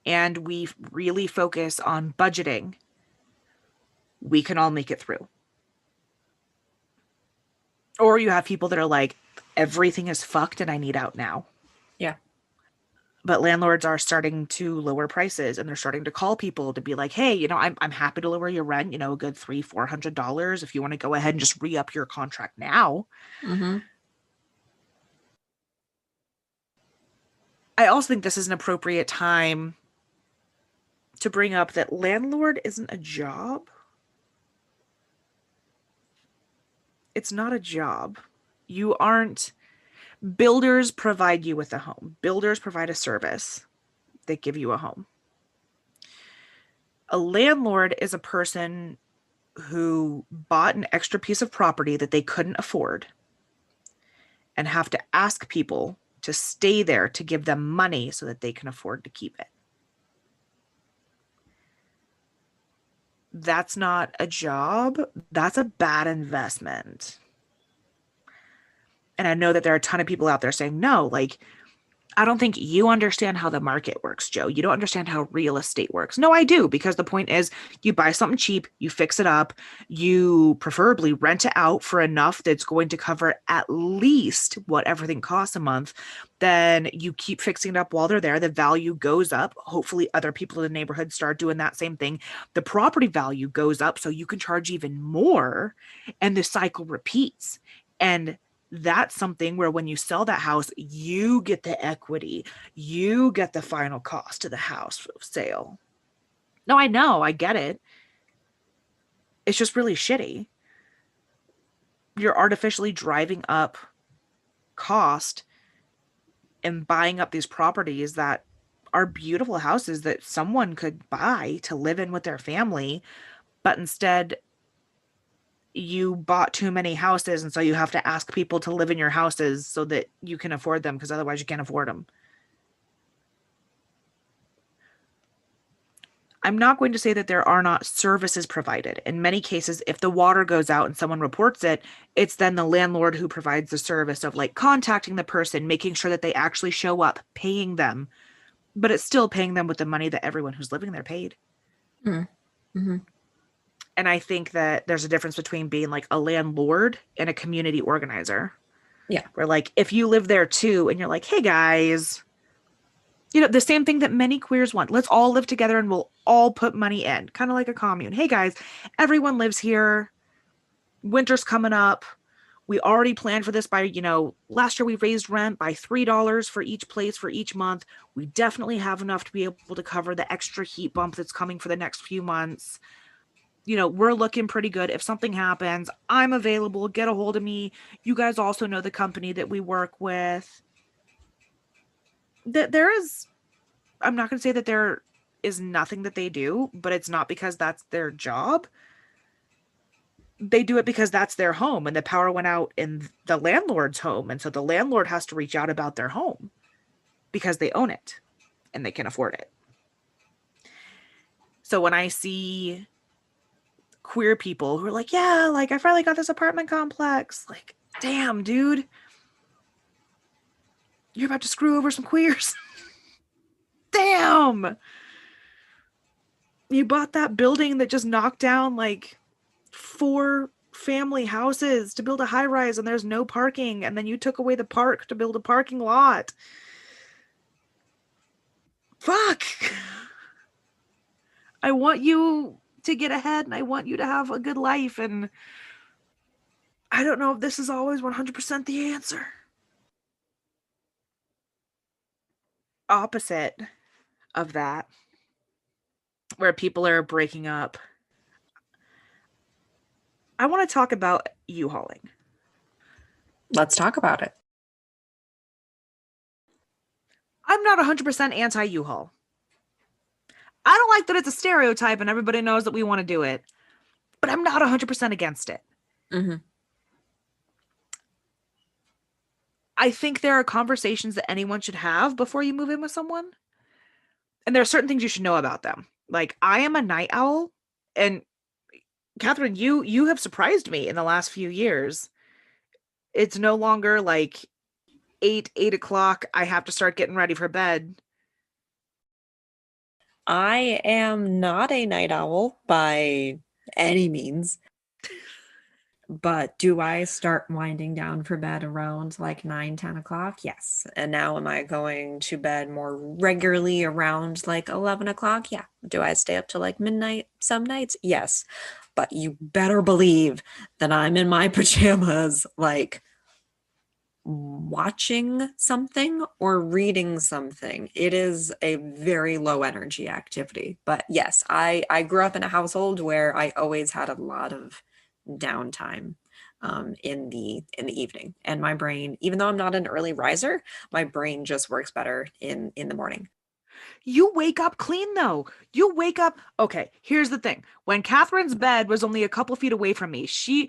A: and we really focus on budgeting, we can all make it through. Or you have people that are like, everything is fucked and I need out now.
B: Yeah.
A: But landlords are starting to lower prices, and they're starting to call people to be like, hey, I'm happy to lower your rent, a good $300-$400 if you want to go ahead and just re-up your contract now.
B: Mm-hmm.
A: I also think this is an appropriate time to bring up that landlord isn't a job. It's not a job. You aren't Builders provide you with a home. Builders provide a service. They give you a home. A landlord is a person who bought an extra piece of property that they couldn't afford and have to ask people to stay there to give them money so that they can afford to keep it. That's not a job. That's a bad investment. And I know that there are a ton of people out there saying, no, like, I don't think you understand how the market works, Joe. You don't understand how real estate works. No, I do, because the point is you buy something cheap, you fix it up, you preferably rent it out for enough that's going to cover at least what everything costs a month. Then you keep fixing it up while they're there. The value goes up. Hopefully, other people in the neighborhood start doing that same thing. The property value goes up, so you can charge even more, and the cycle repeats. And that's something where when you sell that house, you get the equity, you get the final cost of the house sale. No, I know, I get it. It's just really shitty. You're artificially driving up cost and buying up these properties that are beautiful houses that someone could buy to live in with their family, but instead you bought too many houses, and so you have to ask people to live in your houses so that you can afford them, because otherwise you can't afford them. I'm not going to say that there are not services provided. In many cases, if the water goes out and someone reports it, it's then the landlord who provides the service of like contacting the person, making sure that they actually show up, paying them. But it's still paying them with the money that everyone who's living there paid.
B: Mm-hmm.
A: And I think that there's a difference between being like a landlord and a community organizer.
B: Yeah.
A: Where like if you live there too and you're like, hey guys, the same thing that many queers want. Let's all live together and we'll all put money in, kind of like a commune. Hey guys, everyone lives here. Winter's coming up. We already planned for this by, last year we raised rent by $3 for each place for each month. We definitely have enough to be able to cover the extra heat bump that's coming for the next few months. We're looking pretty good. If something happens, I'm available. Get a hold of me. You guys also know the company that we work with. There is, I'm not going to say that there is nothing that they do, but it's not because that's their job. They do it because that's their home, and the power went out in the landlord's home. And so the landlord has to reach out about their home because they own it and they can afford it. So when I see queer people who are like, yeah, like I finally got this apartment complex, like, damn, dude, you're about to screw over some queers. Damn. You bought that building that just knocked down like 4 family houses to build a high rise, and there's no parking, and then you took away the park to build a parking lot. Fuck. I want you to get ahead, and I want you to have a good life, and I don't know if this is always 100% the answer. Opposite of that, where people are breaking up, I want to talk about U-hauling.
B: Let's talk about it.
A: I'm not 100% anti U-haul. I don't like that it's a stereotype and everybody knows that we want to do it, but I'm not 100% against it.
B: Mm-hmm.
A: I think there are conversations that anyone should have before you move in with someone. And there are certain things you should know about them. Like, I am a night owl, and Katharine, you have surprised me in the last few years. It's no longer like 8 o'clock. I have to start getting ready for bed.
B: I am not a night owl by any means. But do I start winding down for bed around like 9, 10 o'clock? Yes. And now am I going to bed more regularly around like 11 o'clock? Yeah. Do I stay up till like midnight some nights? Yes. But you better believe that I'm in my pajamas, like watching something or reading something. It is a very low energy activity. But yes, I grew up in a household where I always had a lot of downtime in the evening, and my brain, even though I'm not an early riser, my brain just works better in the morning.
A: You wake up clean though. You wake up. Okay, here's the thing. When Catherine's bed was only a couple feet away from me, she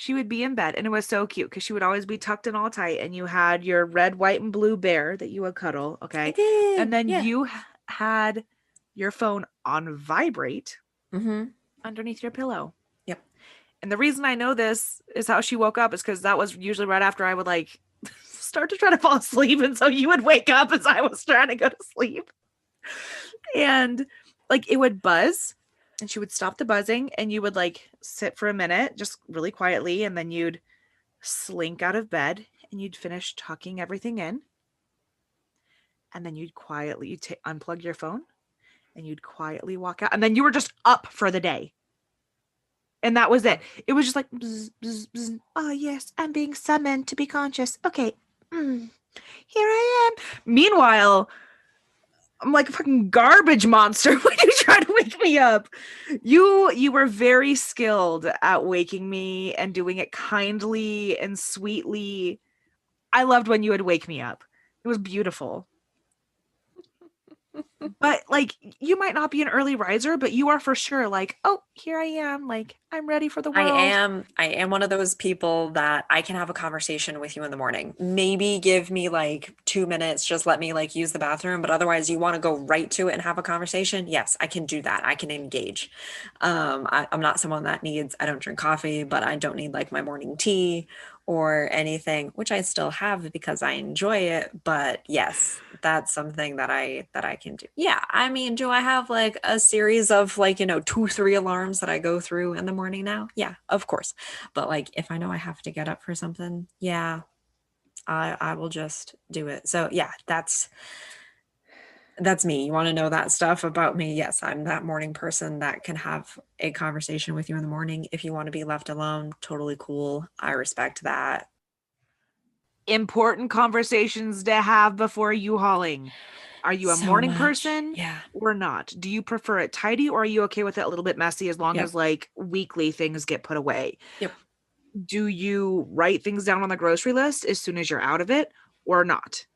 A: would be in bed, and it was so cute because she would always be tucked in all tight, and you had your red, white, and blue bear that you would cuddle.
B: I
A: Okay. And
B: did,
A: then
B: yeah.
A: you had your phone on vibrate
B: Mm-hmm.
A: underneath your pillow.
B: Yep.
A: And the reason I know this is how she woke up is because that was usually right after I would like start to try to fall asleep. And so you would wake up as I was trying to go to sleep. And like it would buzz and she would stop the buzzing and you would like sit for a minute just really quietly and then you'd slink out of bed and you'd finish tucking everything in and then you'd quietly unplug your phone and you'd quietly walk out and then you were just up for the day. And that was it. It was just like, bzz, bzz, bzz. Oh, yes, I'm being summoned to be conscious. Okay, here I am. Meanwhile, I'm like a fucking garbage monster when you try to wake me up. You were very skilled at waking me and doing it kindly and sweetly. I loved when you would wake me up. It was beautiful. But like you might not be an early riser, but you are for sure like, oh, here I am, like I'm ready for the
B: I
A: world.
B: am one of those people that I can have a conversation with you in the morning. Maybe give me like 2 minutes, just let me like use the bathroom, but otherwise you want to go right to it and have a conversation. Yes, I can do that. I can engage. I'm not someone that needs, I don't drink coffee, but I don't need like my morning tea or anything, which I still have because I enjoy it. But yes, that's something that I can do. Yeah, I mean, do I have like a series of like, 2, 3 alarms that I go through in the morning now? Yeah, of course. But like if I know I have to get up for something, yeah, I will just do it. So yeah, that's me. You want to know that stuff about me? Yes, I'm that morning person that can have a conversation with you in the morning. If you want to be left alone, totally cool. I respect that.
A: Important conversations to have before you hauling. Are you a
B: So
A: morning
B: much.
A: person
B: Yeah.
A: or not? Do you prefer it tidy or are you okay with it a little bit messy as long
B: Yep.
A: as like weekly things get put away?
B: Yep.
A: Do you write things down on the grocery list as soon as you're out of it or not?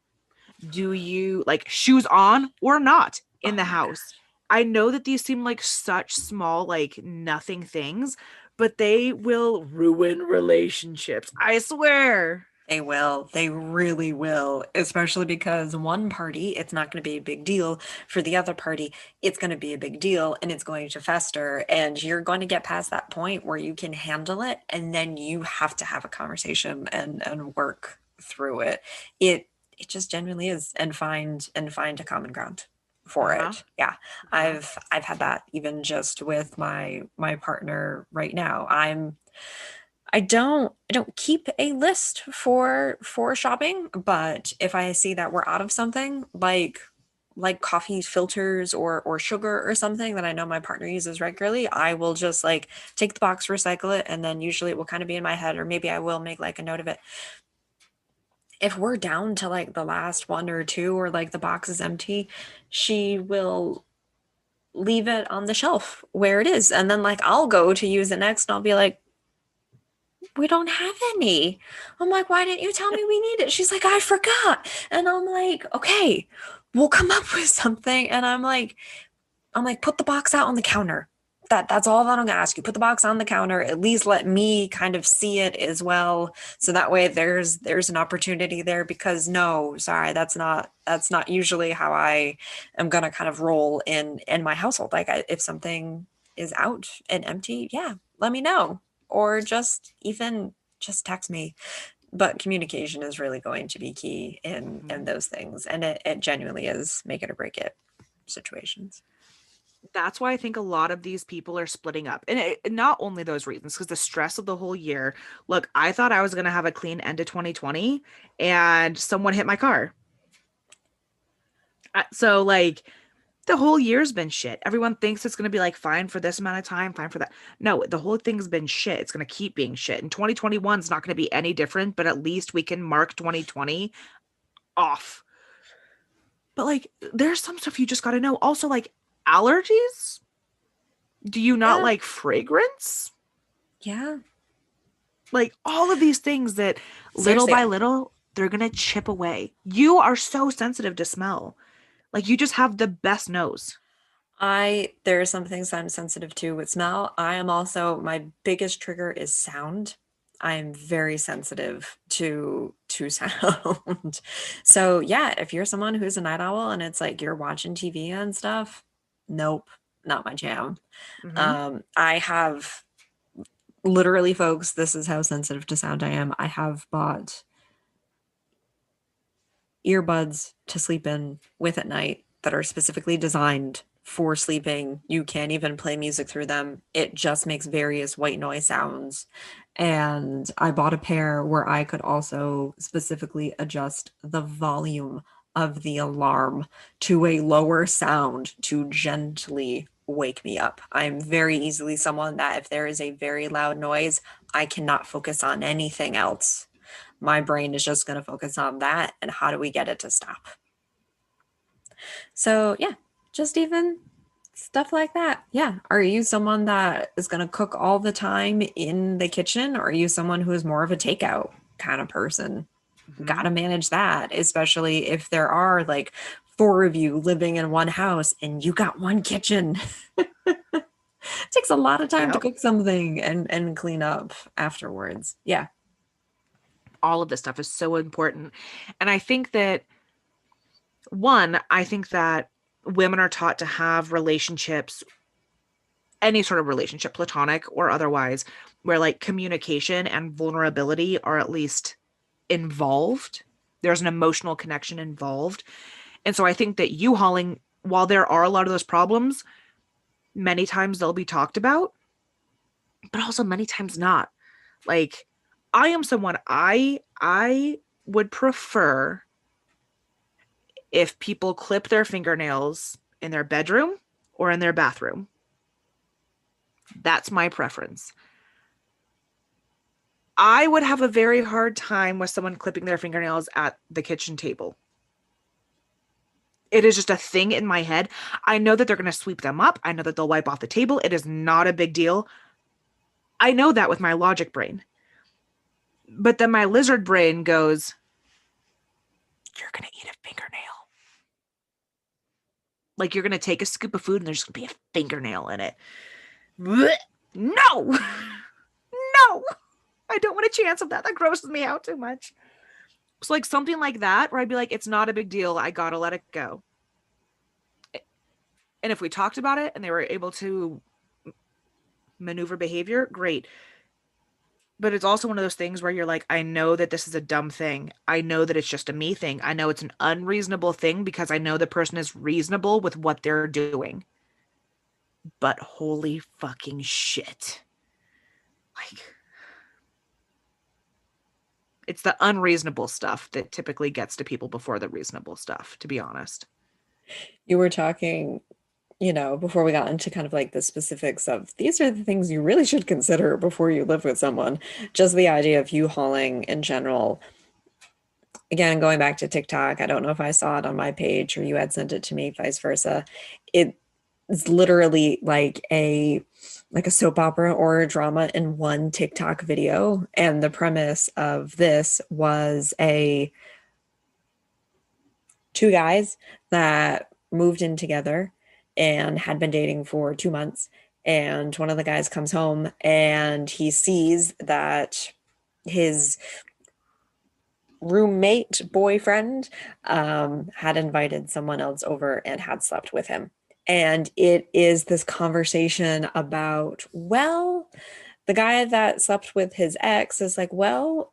A: Do you like shoes on or not in
B: Oh
A: the
B: my
A: house?
B: gosh.
A: I know that these seem like such small, like nothing things, but they will ruin relationships. I swear.
B: They will. They really will. Especially because one party, it's not going to be a big deal. For the other party, it's going to be a big deal and it's going to fester. And you're going to get past that point where you can handle it. And then you have to have a conversation and work through it. It just genuinely is, and find a common ground for
A: Uh-huh.
B: it. Yeah.
A: Uh-huh.
B: I've had that even just with my partner right now. I don't keep a list for shopping, but if I see that we're out of something, like like coffee filters or sugar or something that I know my partner uses regularly, I will just like take the box, recycle it, and then usually it will kind of be in my head, or maybe I will make like a note of it. If we're down to like the last one or two, or like the box is empty, she will leave it on the shelf where it is. And then like I'll go to use it next and I'll be like, we don't have any. I'm like, why didn't you tell me we need it? She's like, I forgot. And I'm like, okay, we'll come up with something. And I'm like, put the box out on the counter. That's all that I'm gonna ask you. Put the box on the counter. At least let me kind of see it as well, so that way there's an opportunity there. Because no, sorry, that's not usually how I am gonna kind of roll in my household. Like if something is out and empty, yeah, let me know, or just text me. But communication is really going to be key in those things, and it genuinely is make it or break it situations.
A: That's why I think a lot of these people are splitting up. And not only those reasons, because the stress of the whole year. Look, I thought I was going to have a clean end of 2020 and someone hit my car. So, like, the whole year's been shit. Everyone thinks it's going to be like fine for this amount of time, fine for that. No, the whole thing's been shit. It's going to keep being shit. And 2021 is not going to be any different, but at least we can mark 2020 off. But, like, there's some stuff you just got to know. Also, like, allergies. Do you not
B: Yeah.
A: like fragrance?
B: Yeah.
A: Like all of these things that little
B: Seriously,
A: by little, they're going to chip away. You are so sensitive to smell. Like you just have the best nose.
B: there are some things I'm sensitive to with smell. I am also, my biggest trigger is sound. I am very sensitive to sound. So yeah, if you're someone who's a night owl and it's like you're watching TV and stuff, nope, not my jam.
A: Mm-hmm.
B: I have literally, folks, this is how sensitive to sound I am. I have bought earbuds to sleep in with at night that are specifically designed for sleeping. You can't even play music through them. It just makes various white noise sounds. And I bought a pair where I could also specifically adjust the volume of the alarm to a lower sound to gently wake me up. I'm very easily someone that if there is a very loud noise, I cannot focus on anything else. My brain is just going to focus on that and how do we get it to stop. So yeah, just even stuff like that. Yeah. Are you someone that is going to cook all the time in the kitchen, or are you someone who is more of a takeout kind of person?
A: Mm-hmm.
B: Got to manage that, especially if there are like four of you living in one house and you got one kitchen. It takes a lot of time to
A: Yep.
B: cook something and clean up afterwards. Yeah.
A: All of this stuff is so important. And I think that I think that women are taught to have relationships, any sort of relationship, platonic or otherwise, where like communication and vulnerability are at least involved. There's an emotional connection involved. And so I think that U-hauling, while there are a lot of those problems, many times they'll be talked about, but also many times not. Like I am someone I would prefer if people clip their fingernails in their bedroom or in their bathroom. That's my preference. I would have a very hard time with someone clipping their fingernails at the kitchen table. It is just a thing in my head. I know that they're going to sweep them up. I know that they'll wipe off the table. It is not a big deal. I know that with my logic brain. But then my lizard brain goes, you're going to eat a fingernail. Like you're going to take a scoop of food and there's going to be a fingernail in it. Blech. No, no, I don't want a chance of that. That grosses me out too much. So, like something like that, where I'd be like, it's not a big deal. I got to let it go. And if we talked about it and they were able to maneuver behavior, great. But it's also one of those things where you're like, I know that this is a dumb thing. I know that it's just a me thing. I know it's an unreasonable thing because I know the person is reasonable with what they're doing. But holy fucking shit. Like, it's the unreasonable stuff that typically gets to people before the reasonable stuff, to be honest.
B: You were talking, before we got into kind of like the specifics of these are the things you really should consider before you live with someone. Just the idea of you hauling in general. Again, going back to TikTok, I don't know if I saw it on my page or you had sent it to me, vice versa. It's literally like a soap opera or a drama in one TikTok video. And the premise of this was two guys that moved in together and had been dating for 2 months. And one of the guys comes home and he sees that his roommate boyfriend had invited someone else over and had slept with him. And it is this conversation about, well, the guy that slept with his ex is like, well,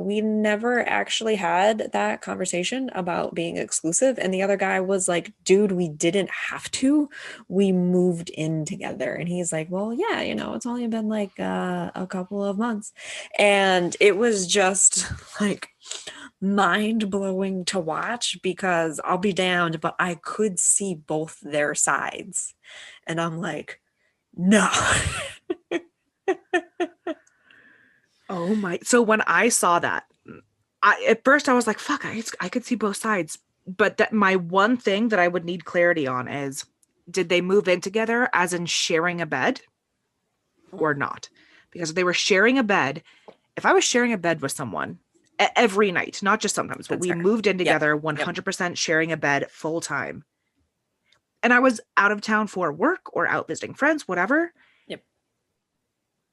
B: we never actually had that conversation about being exclusive. And the other guy was like, dude, we didn't have to. We moved in together. And he's like, well, yeah, it's only been like a couple of months. And it was just like mind blowing to watch because I'll be damned, but I could see both their sides. And I'm like, no.
A: Oh my. So when I saw that, at first I was like, fuck, I could see both sides. But that my one thing that I would need clarity on is, did they move in together as in sharing a bed or not? Because if they were sharing a bed, if I was sharing a bed with someone every night, not just sometimes, but
B: That's
A: we
B: fair.
A: moved in together,
B: Yep.
A: 100% sharing a bed full time, and I was out of town for work or out visiting friends, whatever.
B: Yep.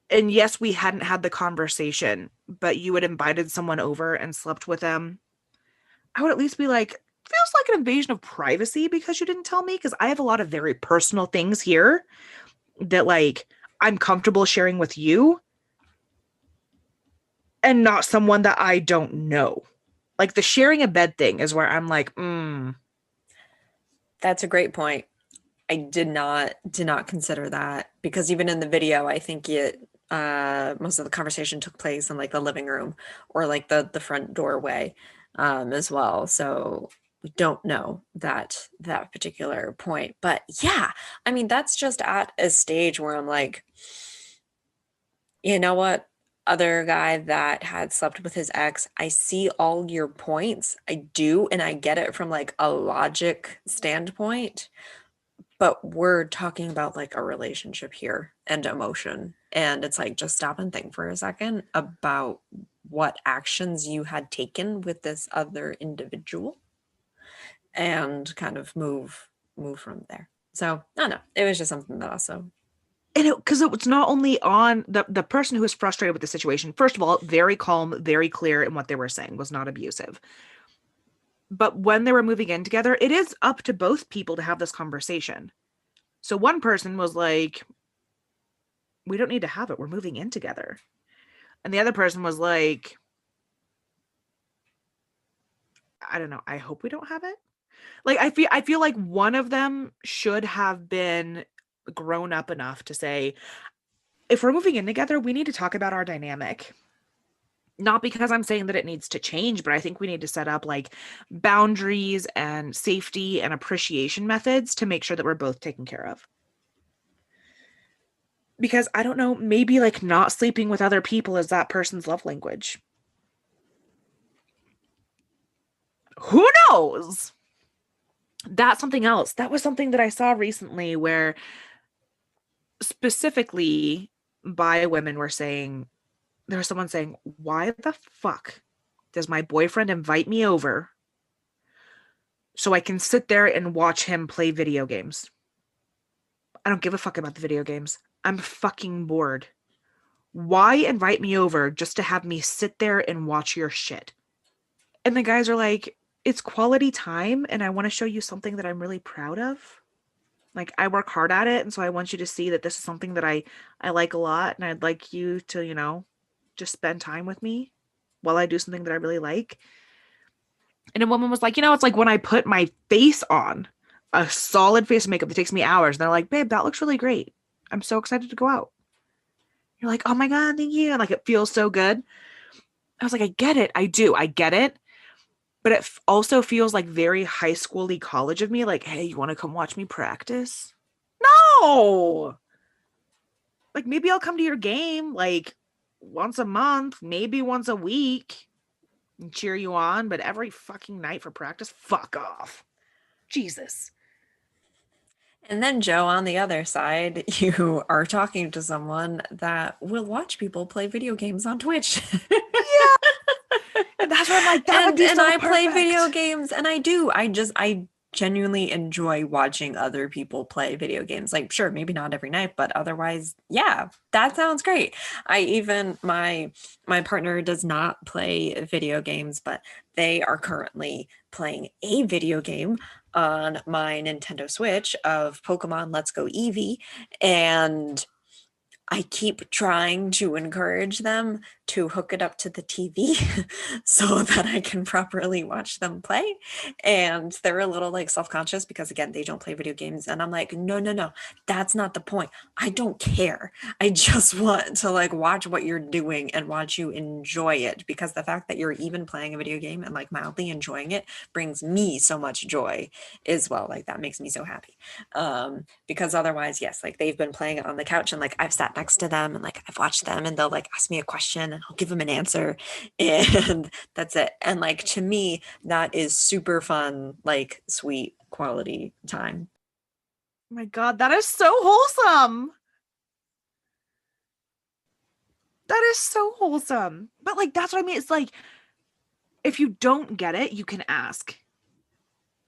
A: And yes, we hadn't had the conversation, but you had invited someone over and slept with them, I would at least be like, feels like an invasion of privacy because you didn't tell me. Because I have a lot of very personal things here that, like, I'm comfortable sharing with you and not someone that I don't know. Like, the sharing a bed thing is where I'm like,
B: That's a great point. I did not consider that because even in the video, I think most of the conversation took place in like the living room or like the front doorway as well. So we don't know that particular point. But yeah, I mean, that's just at a stage where I'm like, you know what? Other guy that had slept with his ex, I see all your points. I do, and I get it from like a logic standpoint, but we're talking about like a relationship here and emotion. And it's like, just stop and think for a second about what actions you had taken with this other individual and kind of move from there. So I don't know. It was just something that also.
A: and because it was not only on the person who was frustrated with the situation. First of all, very calm, very clear in what they were saying, was not abusive. But when they were moving in together, it is up to both people to have this conversation. So one person was like, we don't need to have it. We're moving in together. And the other person was like, I don't know. I hope we don't have it. Like, I feel like one of them should have been grown up enough to say, if we're moving in together, we need to talk about our dynamic. Not because I'm saying that it needs to change, but I think we need to set up like boundaries and safety and appreciation methods to make sure that we're both taken care of. Because I don't know, maybe like not sleeping with other people is that person's love language. Who knows? That's something else. That was something that I saw recently where specifically by women were saying, there was someone saying, why the fuck does my boyfriend invite me over so I can sit there and watch him play video games? I don't give a fuck about the video games. I'm fucking bored. Why invite me over just to have me sit there and watch your shit? And the guys are like, it's quality time and I want to show you something that I'm really proud of. Like, I work hard at it, and so I want you to see that this is something that I like a lot, and I'd like you to, just spend time with me while I do something that I really like. And a woman was like, it's like when I put my face on, a solid face of makeup that takes me hours. And they're like, babe, that looks really great. I'm so excited to go out. You're like, oh my God, thank you. And like, it feels so good. I was like, I get it. I do. I get it. But it also feels like very high schooly college of me. Like, hey, you want to come watch me practice? No. Like, maybe I'll come to your game like once a month, maybe once a week and cheer you on. But every fucking night for practice, fuck off. Jesus.
B: And then, Joe, on the other side, you are talking to someone that will watch people play video games on Twitch.
A: Yeah. And that's where I'm like, that would be
B: And
A: so
B: I play
A: perfect.
B: video games, and I genuinely enjoy watching other people play video games. Like, sure, maybe not every night, but otherwise, yeah, that sounds great. My partner does not play video games, but they are currently playing a video game on my Nintendo Switch of Pokemon Let's Go Eevee, and I keep trying to encourage them to hook it up to the TV so that I can properly watch them play. And they're a little like self-conscious because, again, they don't play video games. And I'm like, no, that's not the point. I don't care. I just want to like watch what you're doing and watch you enjoy it, because the fact that you're even playing a video game and like mildly enjoying it brings me so much joy as well. Like, that makes me so happy. Because otherwise, yes, like they've been playing it on the couch and like I've sat next to them and like I've watched them and they'll like ask me a question and I'll give them an answer and that's it. And like, to me, that is super fun, like sweet quality time.
A: Oh my God, that is so wholesome. That is so wholesome. But like, that's what I mean. It's like, if you don't get it, you can ask.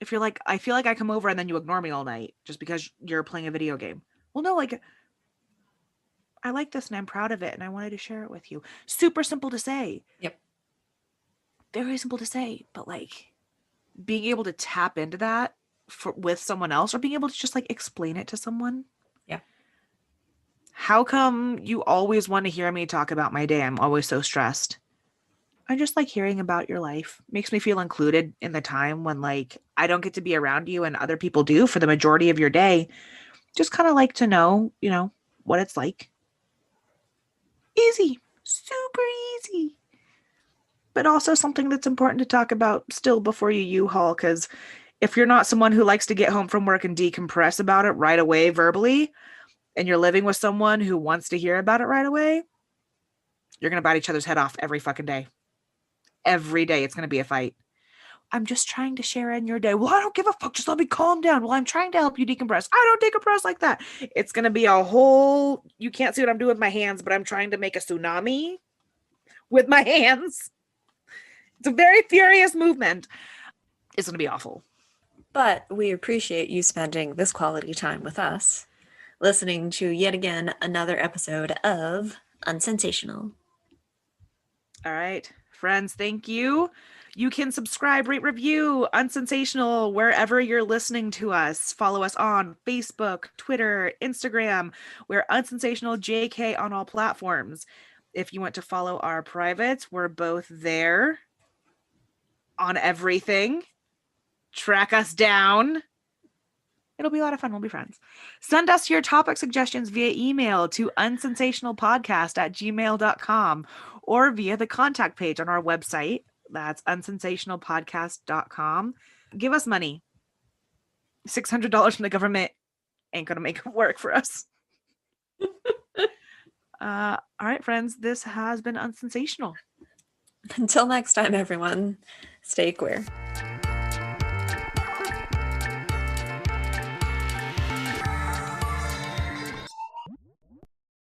A: If you're like, I feel like I come over and then you ignore me all night just because you're playing a video game. Well, no, like, I like this and I'm proud of it and I wanted to share it with you. Super simple to say.
B: Yep.
A: Very simple to say, but like being able to tap into that with someone else, or being able to just like explain it to someone.
B: Yeah.
A: How come you always want to hear me talk about my day? I'm always so stressed. I just like hearing about your life. Makes me feel included in the time when like I don't get to be around you and other people do for the majority of your day. Just kind of like to know, what it's like. Easy, super easy. But also something that's important to talk about still before you U-Haul, because if you're not someone who likes to get home from work and decompress about it right away verbally, and you're living with someone who wants to hear about it right away, you're going to bite each other's head off every fucking day. Every day it's going to be a fight. I'm just trying to share in your day. Well, I don't give a fuck. Just let me calm down. Well, I'm trying to help you decompress. I don't decompress like that. It's going to be a whole, you can't see what I'm doing with my hands, but I'm trying to make a tsunami with my hands. It's a very furious movement. It's going to be awful.
B: But we appreciate you spending this quality time with us, listening to yet again another episode of Unsensational.
A: All right, friends, thank you. You can subscribe, rate, review Unsensational wherever you're listening to us. Follow us on Facebook, Twitter, Instagram. We're Unsensational JK on all platforms. If you want to follow our privates, we're both there on everything. Track us down. It'll be a lot of fun. We'll be friends. Send us your topic suggestions via email to unsensationalpodcast@gmail.com or via the contact page on our website. That's unsensationalpodcast.com. Give us money. $600 from the government ain't going to make it work for us. All right, friends. This has been Unsensational.
B: Until next time, everyone, stay queer.